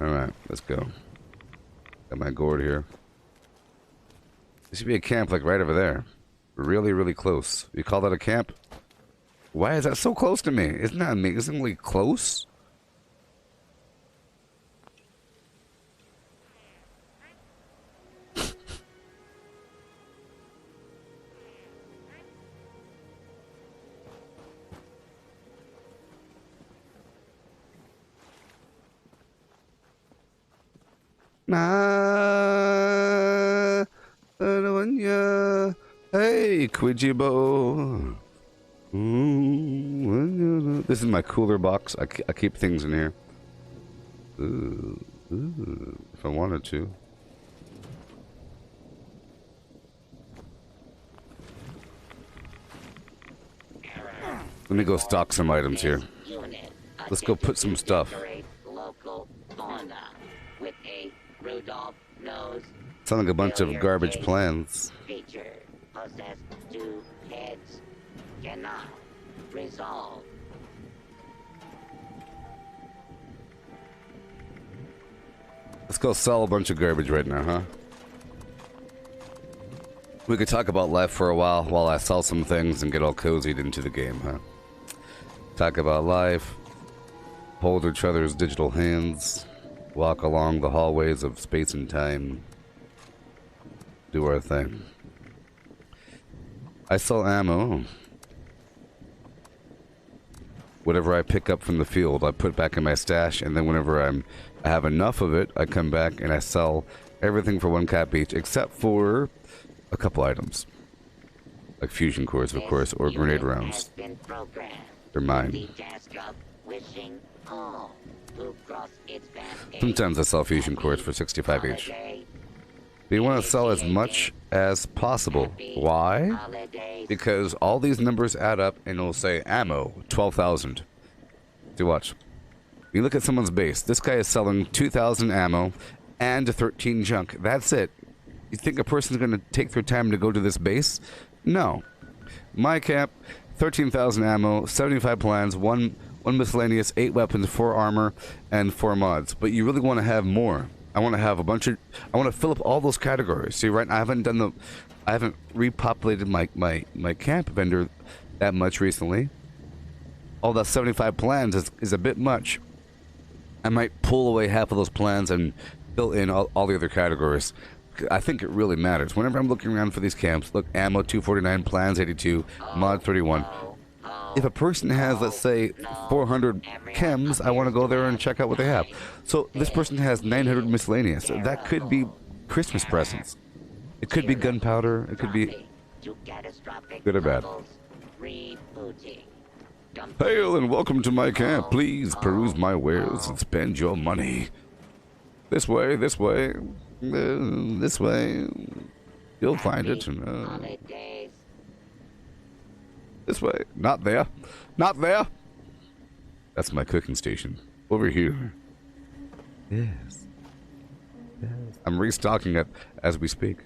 Alright, let's go. Got my gourd here. There should be a camp like right over there. Really, really close. You call that a camp? Why is that so close to me? Isn't that amazingly close? Hey, Quidjibo. This is my cooler box. I keep things in here. If I wanted to. Let me go stock some items here. Let's go put some stuff. Sound like a bunch of garbage plans.
Creature possessed 2 heads cannot resolve.
Let's go sell a bunch of garbage right now, huh? We could talk about life for a while I sell some things and get all cozied into the game, huh? Talk about life, hold each other's digital hands, walk along the hallways of space and time, do our thing. I sell ammo. Whatever I pick up from the field, I put back in my stash, and then whenever I have enough of it, I come back and I sell everything for 1 cap each, except for a couple items. Like fusion cores, of course, or grenade rounds. They're mine. Sometimes I sell fusion cores for 65 each. But you want to sell as much as possible. Why? Because all these numbers add up and it'll say ammo, 12,000. See, watch. You look at someone's base. This guy is selling 2,000 ammo and 13 junk. That's it. You think a person's going to take their time to go to this base? No. My cap, 13,000 ammo, 75 plans, 1 miscellaneous, 8 weapons, 4 armor, and 4 mods. But you really want to have more. I want to have a bunch of... I want to fill up all those categories. See, right now, I haven't repopulated my camp vendor that much recently. All that 75 plans is a bit much. I might pull away half of those plans and fill in all the other categories. I think it really matters. Whenever I'm looking around for these camps, look, ammo 249, plans 82, mod 31. If a person has, let's say, 400 chems, I want to go there and check out what they have. So this person has 900 miscellaneous. That could be Christmas presents. It could be gunpowder. It could be good or bad. Hail and welcome to my camp. Please peruse my wares and spend your money. This way, this way, this way. You'll find it. This way. Not there. Not there. That's my cooking station. Over here. Yes. Yes. I'm restocking it as we speak.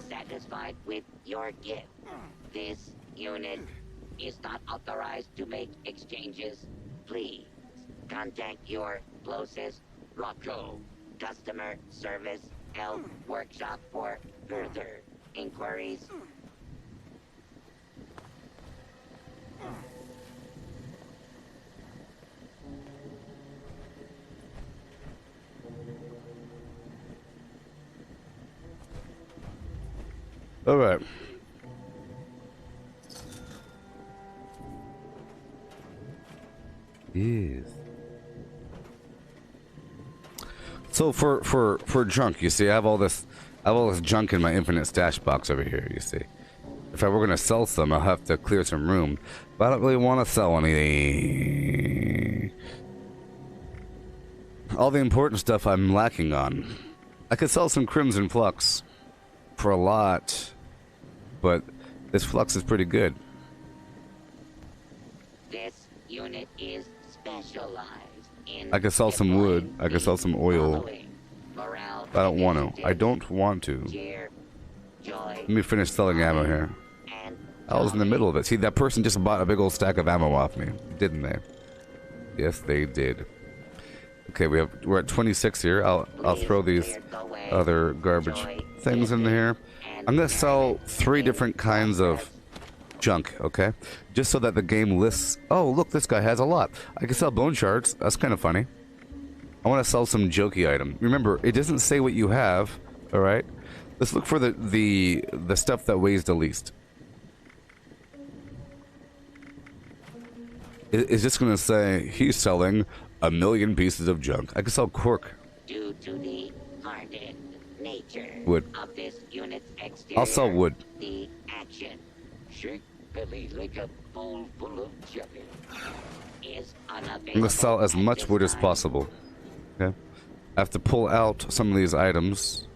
Satisfied with your gift. This unit is not authorized to make exchanges. Please contact your closest Rocco customer service help workshop for further inquiries.
All right. Yes. So for junk, you see, I have all this junk in my infinite stash box over here. You see, if I were gonna sell some, I'll have to clear some room. But I don't really want to sell any. All the important stuff I'm lacking on. I could sell some Crimson Flux for a lot, but this flux is pretty good.
This unit is specialized in...
I could sell some wood. I could sell some oil. I don't want to. I don't want to. Let me finish selling ammo here. I was in the middle of it. See, that person just bought a big old stack of ammo off me, didn't they? Yes, they did. Okay, we're at 26 here. I'll throw these other garbage things in here. I'm gonna sell 3 different kinds of junk, okay? Just so that the game lists. Oh, look, this guy has a lot. I can sell bone shards. That's kind of funny. I want to sell some jokey item. Remember, it doesn't say what you have. All right. Let's look for the stuff that weighs the least. Is this gonna say he's selling 1,000,000 pieces of junk? I can sell cork.
Due to the hardened nature
wood.
Of this unit's exterior,
I'll sell wood.
The action, shake belly like a bowl full of jelly, is unavailable.
I'm gonna sell as much wood as possible. Okay. I have to pull out some of these items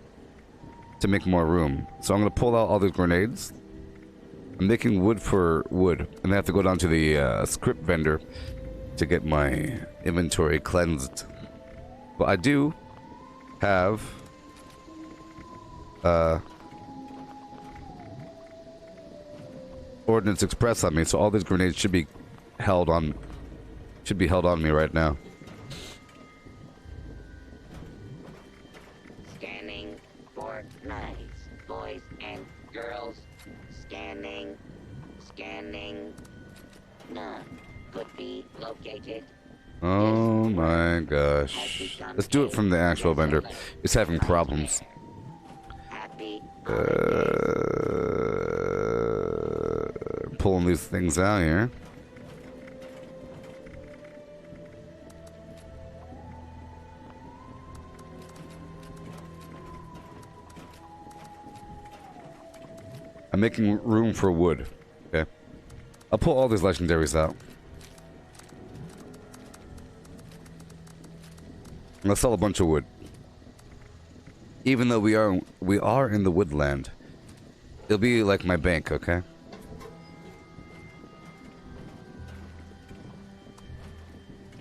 to make more room. So I'm gonna pull out all these grenades. I'm making wood for wood, and I have to go down to the script vendor to get my inventory cleansed. But I do have Ordnance Express on me, so all these grenades should be held on me right now.
Scanning for knives, boys and girls. Scanning, scanning. None could be located.
Oh my gosh. Let's do it from the actual vendor. It's having problems. Pulling these things out here. I'm making room for wood. Okay. I'll pull all these legendaries out. Let's sell a bunch of wood. Even though we are in the woodland, it'll be like my bank, okay?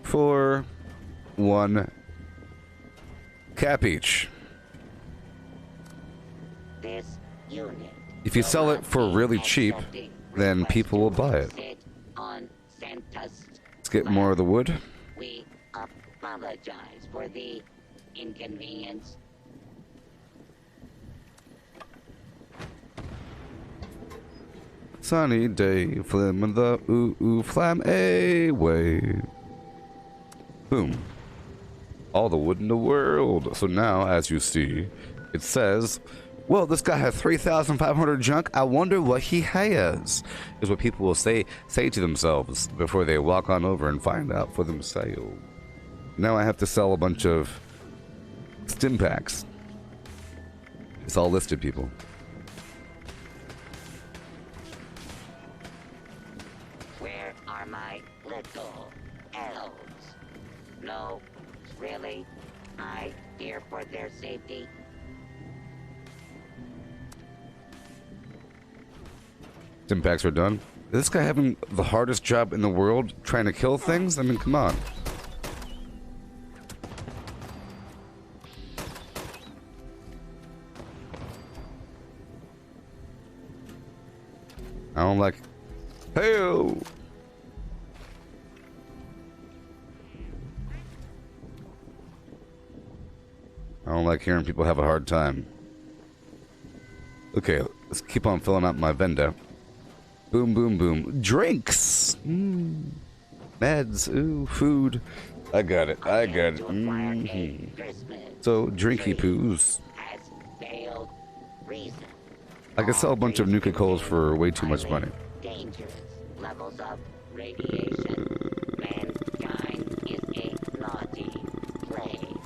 For 1 cap each.
This unit.
If you sell it for really cheap, then people will buy it. Let's get more of the wood.
We apologize for the inconvenience.
Sunny day, flim in the flam away. Boom. All the wood in the world. So now, as you see, it says, well, this guy has 3,500 junk. I wonder what he has. Is what people will say to themselves before they walk on over and find out for themselves. Now I have to sell a bunch of stim packs. It's all listed, people.
Where are my little elves? No, really? I fear for their safety.
Stim packs are done. Is this guy having the hardest job in the world trying to kill things? I mean, come on. I don't like... Hey-o! I don't like hearing people have a hard time. Okay, let's keep on filling out my vendor. Boom, boom, boom. Drinks! Meds. Ooh, food. I got it. I got it. So, drinky poos. I can sell a bunch of Nuka-Colas for way too much money.
Dangerous levels of radiation. Mankind is a naughty plague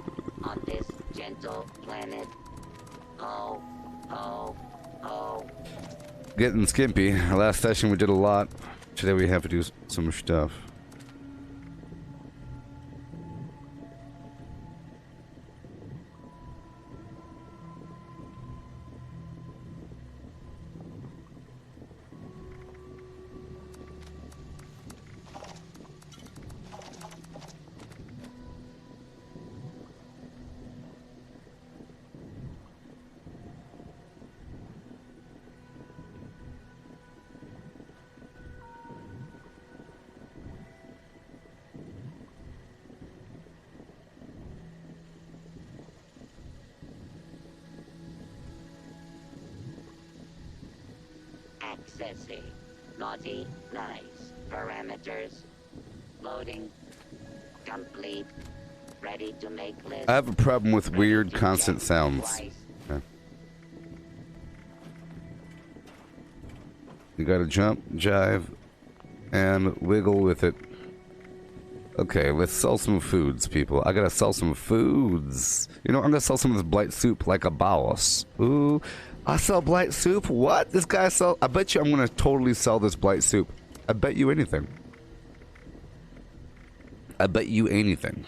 on this gentle planet. Oh, oh, oh.
Getting skimpy. Last session we did a lot. Today we have to do some stuff.
Accessing. Naughty, nice. Parameters. Loading. Complete. Ready to make list.
I have a problem with weird constant sounds. Okay. You gotta jump, jive, and wiggle with it. Okay, let's sell some foods, people. I gotta sell some foods. You know, I'm gonna sell some of this blight soup like a boss. Ooh, I sell blight soup? What? This guy sell? I bet you I'm gonna totally sell this blight soup. I bet you anything. I bet you anything.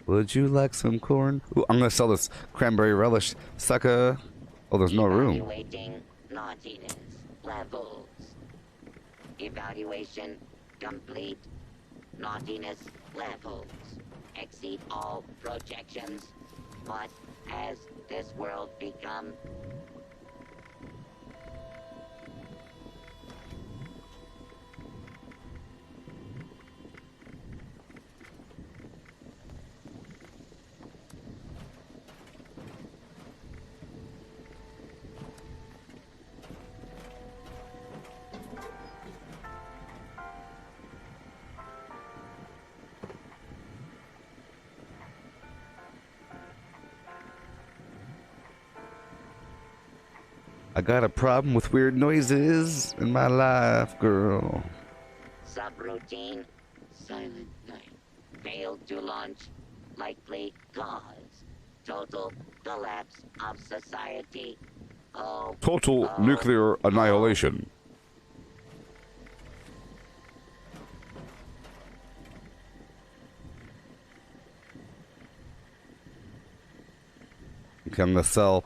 Would you like some corn? Ooh, I'm gonna sell this cranberry relish, sucker. Oh, there's no room.
Evaluating naughtiness levels. Evaluation complete. Naughtiness levels exceed all projections. What has this world become?
I got a problem with weird noises in my life, girl.
Subroutine. Silent night. Failed to launch. Likely cause. Total collapse of society. Oh.
Total nuclear annihilation. Okay, I'm gonna sell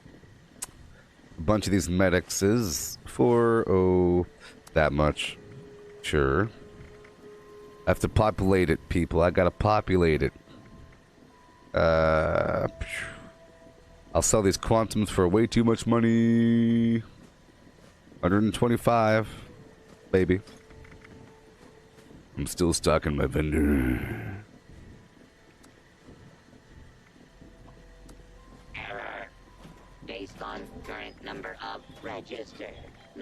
a bunch of these medics for, oh, that much. Sure. I have to populate it, people. I gotta populate it. I'll sell these quantums for way too much money. 125, baby. I'm still stuck in my vendor.
Error. Based on current number of registered.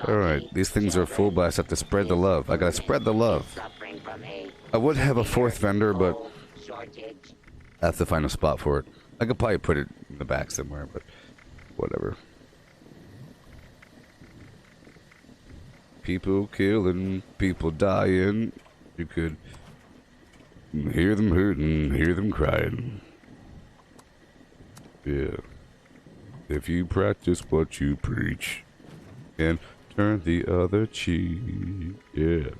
Alright, these things are full, but I just have to spread the love. I gotta spread the love. I would have a fourth vendor, but I have to find a spot for it. I could probably put it in the back somewhere, but whatever. People killing, people dying. You could hear them hurting, hear them crying. Yeah. If you practice what you preach and turn the other cheek. Yeah.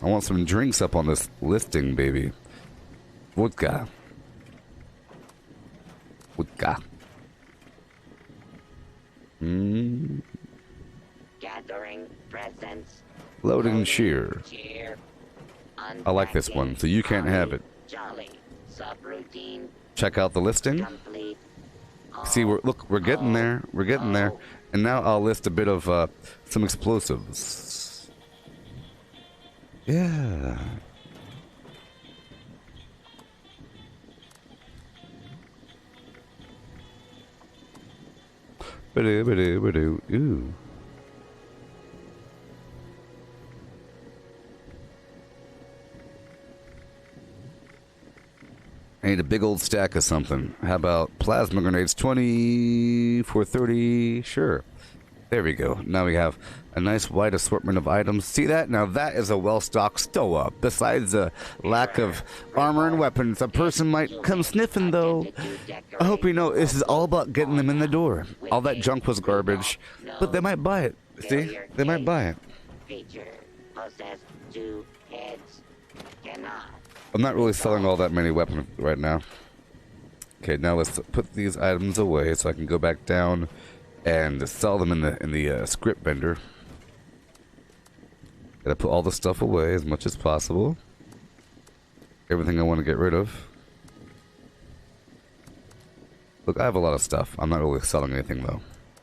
I want some drinks up on this listing, baby. Vodka. Vodka.
Gathering presents.
Loading shear. I like this one, so you can't have it.
Jolly. Subroutine.
Check out the listing.
Complete.
See, we're getting there. We're getting there. And now I'll list a bit of some explosives. Yeah. Ooh. I need a big old stack of something. How about plasma grenades? 20 for 30. Sure. There we go. Now we have a nice wide assortment of items. See that? Now that is a well-stocked stoa. Besides a lack of armor and weapons, a person might come sniffing, though. I hope you know this is all about getting them in the door. All that junk was garbage, but they might buy it. See? They might buy it.
Feature. Possess 2 heads. Cannot.
I'm not really selling all that many weapons right now. Okay, now let's put these items away so I can go back down and sell them in the script vendor. Gotta put all the stuff away as much as possible. Everything I want to get rid of. Look, I have a lot of stuff. I'm not really selling anything though.